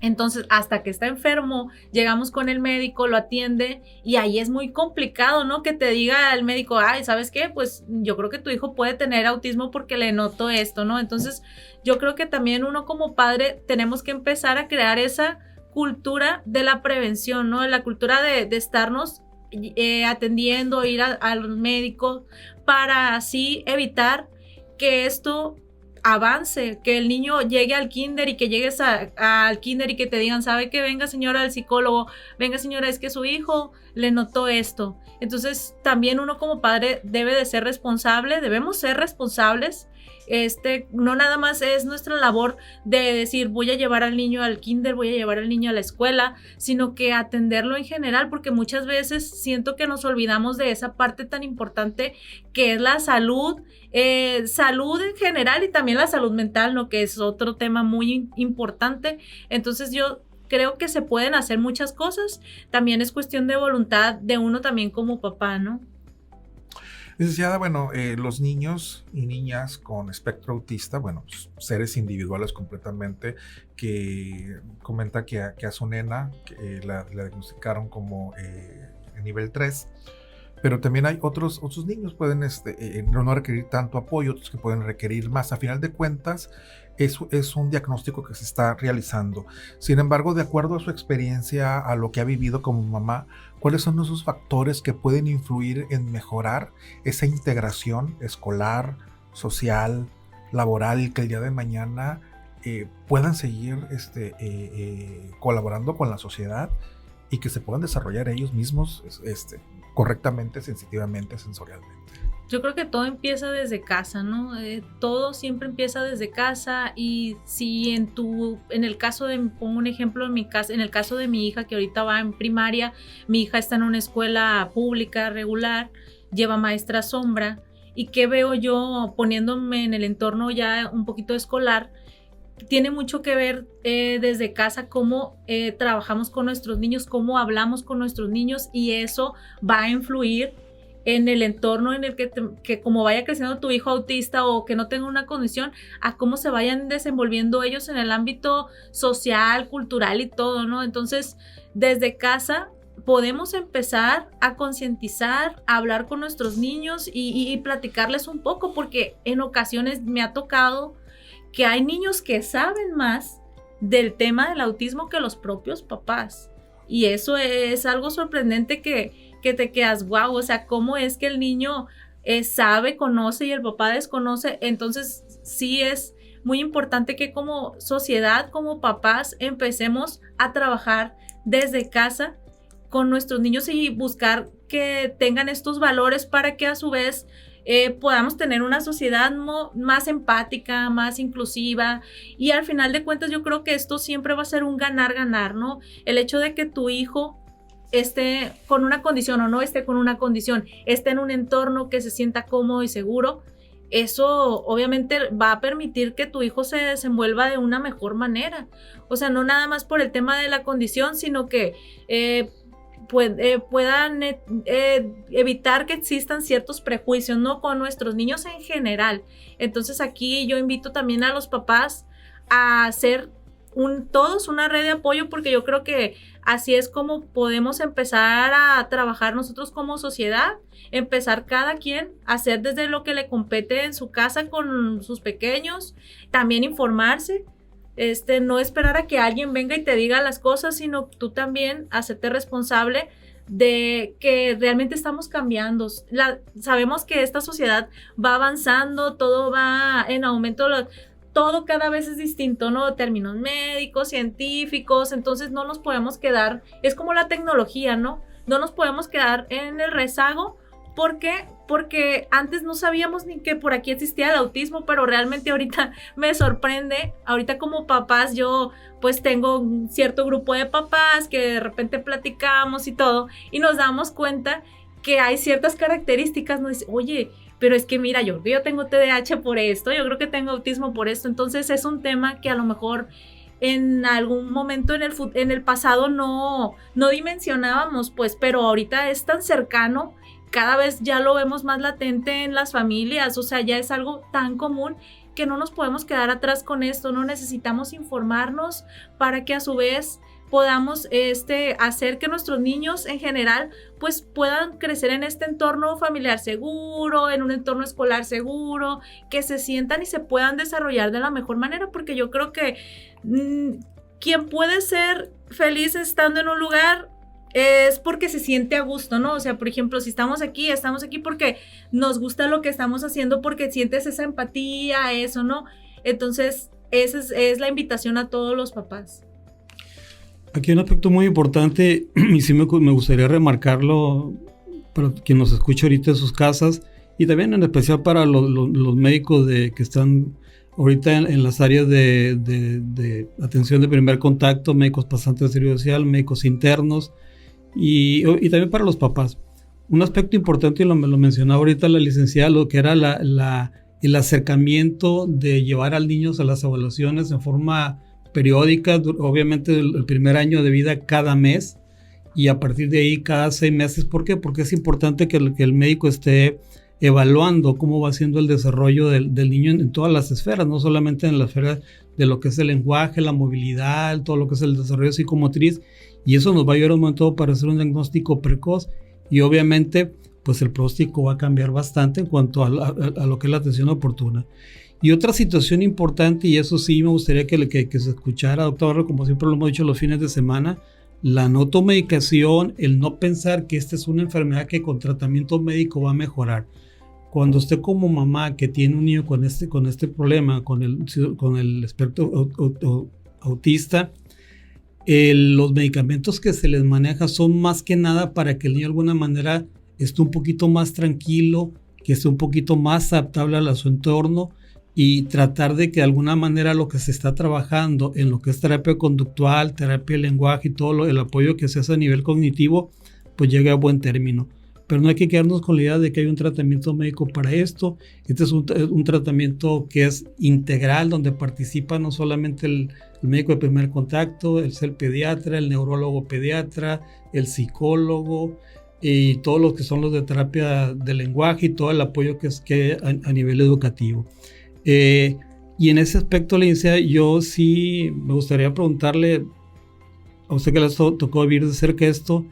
S4: Entonces, hasta que está enfermo, llegamos con el médico, lo atiende y ahí es muy complicado, ¿no? Que te diga el médico, ay, ¿sabes qué? Pues yo creo que tu hijo puede tener autismo porque le noto esto, ¿no? Entonces, yo creo que también uno como padre tenemos que empezar a crear esa cultura de la prevención, ¿no? La cultura de estarnos atendiendo, ir al médico para así evitar que esto avance, que el niño llegue al kinder y que llegues al kinder y que te digan, ¿sabe qué? Venga señora al psicólogo, venga señora, es que su hijo le notó esto. Entonces también uno como padre debe de ser responsable, debemos ser responsables. No nada más es nuestra labor de decir voy a llevar al niño al kinder, voy a llevar al niño a la escuela, sino que atenderlo en general, porque muchas veces siento que nos olvidamos de esa parte tan importante que es la salud, salud en general y también la salud mental, ¿no? Que es otro tema muy importante. Entonces yo creo que se pueden hacer muchas cosas, también es cuestión de voluntad de uno también como papá, ¿no?
S2: Licenciada, bueno, los niños y niñas con espectro autista, bueno, pues, seres individuales completamente, que comenta que a su nena la diagnosticaron como nivel 3, pero también hay otros niños pueden no requerir tanto apoyo, otros que pueden requerir más. A final de cuentas, es un diagnóstico que se está realizando. Sin embargo, de acuerdo a su experiencia, a lo que ha vivido como mamá, ¿cuáles son esos factores que pueden influir en mejorar esa integración escolar, social, laboral, y que el día de mañana puedan seguir colaborando con la sociedad y que se puedan desarrollar ellos mismos correctamente, sensitivamente, sensorialmente?
S4: Yo creo que todo empieza desde casa, ¿no? Todo siempre empieza desde casa, y si en el caso de, pongo un ejemplo en mi casa, en el caso de mi hija que ahorita va en primaria, mi hija está en una escuela pública regular, lleva maestra sombra, y qué veo yo poniéndome en el entorno ya un poquito escolar, tiene mucho que ver desde casa cómo trabajamos con nuestros niños, cómo hablamos con nuestros niños, y eso va a influir en el entorno en el que como vaya creciendo tu hijo autista o que no tenga una condición, a cómo se vayan desenvolviendo ellos en el ámbito social, cultural y todo, ¿no? Entonces, desde casa podemos empezar a concientizar, a hablar con nuestros niños y platicarles un poco, porque en ocasiones me ha tocado que hay niños que saben más del tema del autismo que los propios papás. Y eso es algo sorprendente que te quedas, wow, o sea, ¿cómo es que el niño sabe, conoce y el papá desconoce? Entonces, sí es muy importante que como sociedad, como papás, empecemos a trabajar desde casa con nuestros niños y buscar que tengan estos valores para que a su vez podamos tener una sociedad más empática, más inclusiva, y al final de cuentas yo creo que esto siempre va a ser un ganar-ganar, ¿no? El hecho de que tu hijo esté con una condición o no esté con una condición, esté en un entorno que se sienta cómodo y seguro, eso obviamente va a permitir que tu hijo se desenvuelva de una mejor manera. O sea, no nada más por el tema de la condición, sino que puedan evitar que existan ciertos prejuicios, ¿no? Con nuestros niños en general. Entonces aquí yo invito también a los papás a hacer todos una red de apoyo, porque yo creo que así es como podemos empezar a trabajar nosotros como sociedad, empezar cada quien a hacer desde lo que le compete en su casa con sus pequeños, también informarse, no esperar a que alguien venga y te diga las cosas, sino tú también hacerte responsable de que realmente estamos cambiando. Sabemos que esta sociedad va avanzando, todo va en aumento, todo cada vez es distinto, ¿no? Términos médicos, científicos, entonces no nos podemos quedar, es como la tecnología, ¿no? No nos podemos quedar en el rezago. ¿Por qué? Porque antes no sabíamos ni que por aquí existía el autismo, pero realmente ahorita me sorprende. Ahorita como papás yo pues tengo un cierto grupo de papás que de repente platicamos y todo, y nos damos cuenta que hay ciertas características, nos dice, oye, pero es que mira, yo tengo TDAH por esto, yo creo que tengo autismo por esto. Entonces es un tema que a lo mejor en algún momento en el pasado no dimensionábamos, pues, pero ahorita es tan cercano, cada vez ya lo vemos más latente en las familias, o sea, ya es algo tan común que no nos podemos quedar atrás con esto, no necesitamos informarnos para que a su vez podamos hacer que nuestros niños en general pues puedan crecer en este entorno familiar seguro, en un entorno escolar seguro, que se sientan y se puedan desarrollar de la mejor manera, porque yo creo que quien puede ser feliz estando en un lugar es porque se siente a gusto, ¿no? O sea, por ejemplo, si estamos aquí porque nos gusta lo que estamos haciendo, porque sientes esa empatía, eso, ¿no? Entonces, esa es la invitación a todos los papás.
S3: Aquí hay un aspecto muy importante y sí me gustaría remarcarlo para quien nos escucha ahorita en sus casas y también en especial para los médicos que están ahorita en las áreas de atención de primer contacto, médicos pasantes de servicio social, médicos internos y también para los papás. Un aspecto importante, y lo mencionaba ahorita la licenciada, lo que era el acercamiento de llevar al niño a las evaluaciones en forma periódica, obviamente el primer año de vida cada mes y a partir de ahí cada 6 meses. ¿Por qué? Porque es importante que el médico esté evaluando cómo va siendo el desarrollo del niño en todas las esferas, no solamente en la esfera de lo que es el lenguaje, la movilidad, todo lo que es el desarrollo psicomotriz, y eso nos va a ayudar un momento para hacer un diagnóstico precoz y obviamente pues el pronóstico va a cambiar bastante en cuanto a lo que es la atención oportuna. Y otra situación importante, y eso sí me gustaría que se escuchara, doctor, como siempre lo hemos dicho los fines de semana, la no automedicación, el no pensar que esta es una enfermedad que con tratamiento médico va a mejorar. Cuando usted como mamá que tiene un niño con este problema, con el espectro autista, los medicamentos que se les maneja son más que nada para que el niño de alguna manera esté un poquito más tranquilo, que esté un poquito más adaptable a su entorno, y tratar de que de alguna manera lo que se está trabajando en lo que es terapia conductual, terapia de lenguaje y todo el apoyo que se hace a nivel cognitivo, pues llegue a buen término. Pero no hay que quedarnos con la idea de que hay un tratamiento médico para esto. Este es un tratamiento que es integral, donde participa no solamente el médico de primer contacto, el pediatra, el neurólogo pediatra, el psicólogo y todos los que son los de terapia de lenguaje y todo el apoyo que es a nivel educativo. Y en ese aspecto, Licencia, yo sí me gustaría preguntarle a usted que les tocó vivir de cerca esto,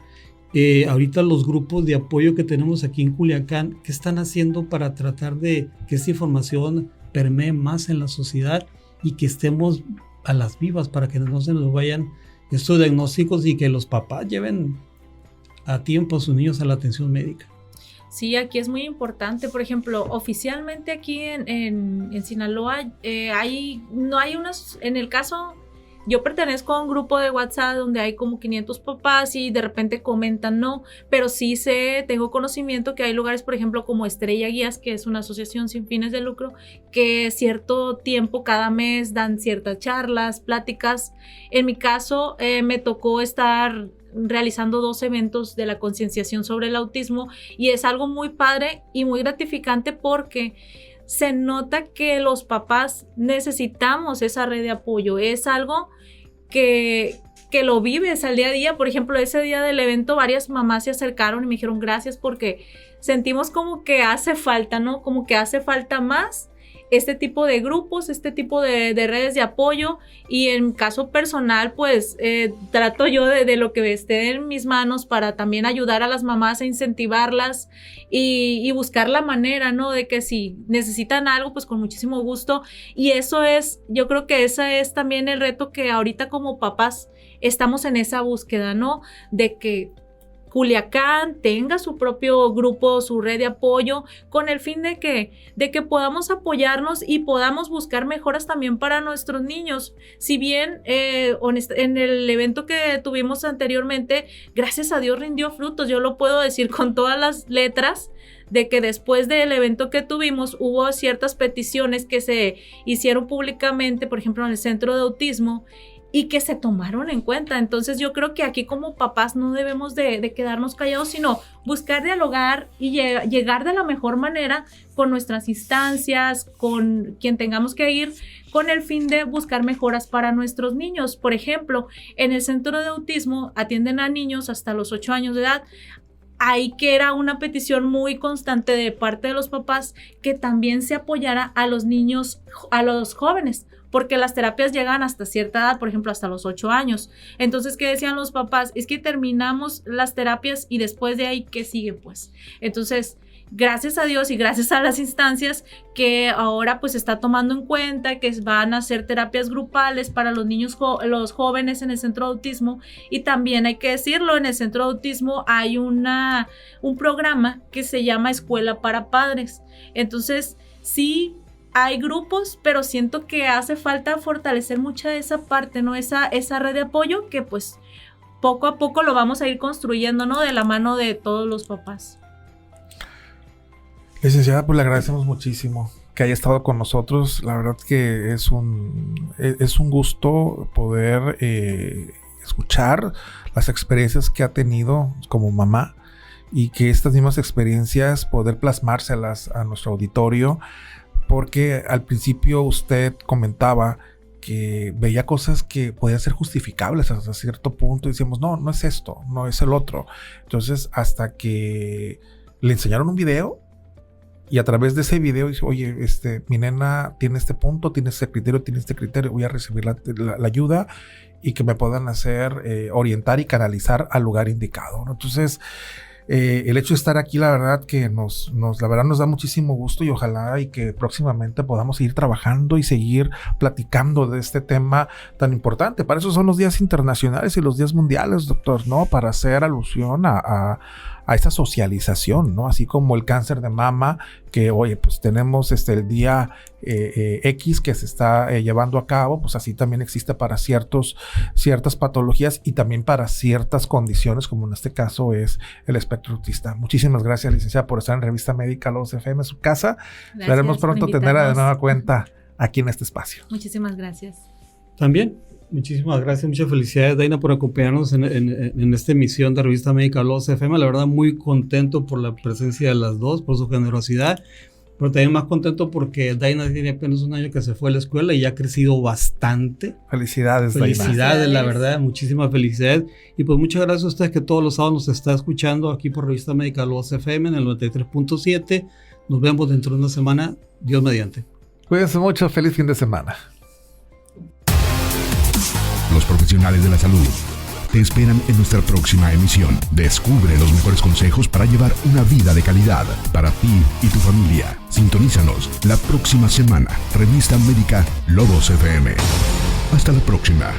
S3: ahorita los grupos de apoyo que tenemos aquí en Culiacán, ¿qué están haciendo para tratar de que esta información permee más en la sociedad y que estemos a las vivas para que no se nos vayan estos diagnósticos y que los papás lleven a tiempo a sus niños a la atención médica?
S4: Sí, aquí es muy importante. Por ejemplo, oficialmente aquí en Sinaloa no hay unas, en el caso, yo pertenezco a un grupo de WhatsApp donde hay como 500 papás y de repente comentan, no, pero sí tengo conocimiento que hay lugares, por ejemplo, como Estrella Guías, que es una asociación sin fines de lucro, que cierto tiempo cada mes dan ciertas charlas, pláticas. En mi caso, me tocó estar realizando 2 eventos de la concienciación sobre el autismo y es algo muy padre y muy gratificante porque se nota que los papás necesitamos esa red de apoyo. Es algo que lo vives al día a día. Por ejemplo, ese día del evento varias mamás se acercaron y me dijeron gracias porque sentimos como que hace falta, ¿no? Como que hace falta más este tipo de grupos, este tipo de redes de apoyo y en caso personal pues trato yo de lo que esté en mis manos para también ayudar a las mamás a incentivarlas y buscar la manera, ¿no? De que si necesitan algo pues con muchísimo gusto y yo creo que ese es también el reto que ahorita como papás estamos en esa búsqueda, ¿no? De que Culiacán tenga su propio grupo, su red de apoyo, con el fin de que podamos apoyarnos y podamos buscar mejoras también para nuestros niños. Si bien en el evento que tuvimos anteriormente, gracias a Dios rindió frutos, yo lo puedo decir con todas las letras, de que después del evento que tuvimos hubo ciertas peticiones que se hicieron públicamente, por ejemplo en el Centro de Autismo, y que se tomaron en cuenta. Entonces yo creo que aquí como papás no debemos de quedarnos callados, sino buscar dialogar y llegar de la mejor manera con nuestras instancias, con quien tengamos que ir, con el fin de buscar mejoras para nuestros niños. Por ejemplo, en el Centro de Autismo atienden a niños hasta los 8 años de edad. ahí que era una petición muy constante de parte de los papás que también se apoyara a los niños, a los jóvenes, porque las terapias llegan hasta cierta edad, por ejemplo, hasta los 8 años. Entonces, ¿qué decían los papás? Es que terminamos las terapias y después de ahí, ¿qué sigue, pues? Entonces, gracias a Dios y gracias a las instancias que ahora pues está tomando en cuenta que van a hacer terapias grupales para los niños, los jóvenes en el centro de autismo. Y también hay que decirlo, en el centro de autismo hay un programa que se llama Escuela para Padres. Entonces, sí, hay grupos, pero siento que hace falta fortalecer mucha de esa parte, ¿no? Esa red de apoyo que pues poco a poco lo vamos a ir construyendo, ¿no? De la mano de todos los papás.
S2: Licenciada, pues le agradecemos muchísimo que haya estado con nosotros. La verdad que es un gusto poder escuchar las experiencias que ha tenido como mamá y que estas mismas experiencias poder plasmárselas a nuestro auditorio. Porque al principio usted comentaba que veía cosas que podían ser justificables hasta cierto punto y decíamos, no es esto, no es el otro. Entonces, hasta que le enseñaron un video y a través de ese video dice, oye, mi nena tiene este punto, tiene este criterio, voy a recibir la ayuda y que me puedan hacer orientar y canalizar al lugar indicado, ¿no? Entonces, el hecho de estar aquí, la verdad que la verdad nos da muchísimo gusto y ojalá y que próximamente podamos seguir trabajando y seguir platicando de este tema tan importante. Para eso son los días internacionales y los días mundiales, doctor, ¿no? Para hacer alusión a esta socialización, ¿no? Así como el cáncer de mama, que oye, pues tenemos el día X que se está llevando a cabo, pues así también existe para ciertas patologías y también para ciertas condiciones, como en este caso es el espectro autista. Muchísimas gracias, licenciada, por estar en Revista Médica Lobos FM, en su casa. Esperemos pronto tenerla de nueva cuenta aquí en este espacio.
S4: Muchísimas gracias.
S3: También, muchísimas gracias, muchas felicidades, Daina, por acompañarnos en esta emisión de Revista Médica Lobos FM. La verdad, muy contento por la presencia de las dos, por su generosidad, pero también más contento porque Daina tiene apenas un año que se fue a la escuela y ya ha crecido bastante.
S2: Felicidades, Daina.
S3: Felicidades, la verdad, muchísimas felicidades. Y pues muchas gracias a ustedes que todos los sábados nos está escuchando aquí por Revista Médica Lobos FM en el 93.7. Nos vemos dentro de una semana, Dios mediante.
S2: Cuídense mucho, feliz fin de semana.
S1: Los profesionales de la salud te esperan en nuestra próxima emisión. Descubre los mejores consejos para llevar una vida de calidad para ti y tu familia. Sintonízanos la próxima semana. Revista Médica Lobos FM. Hasta la próxima.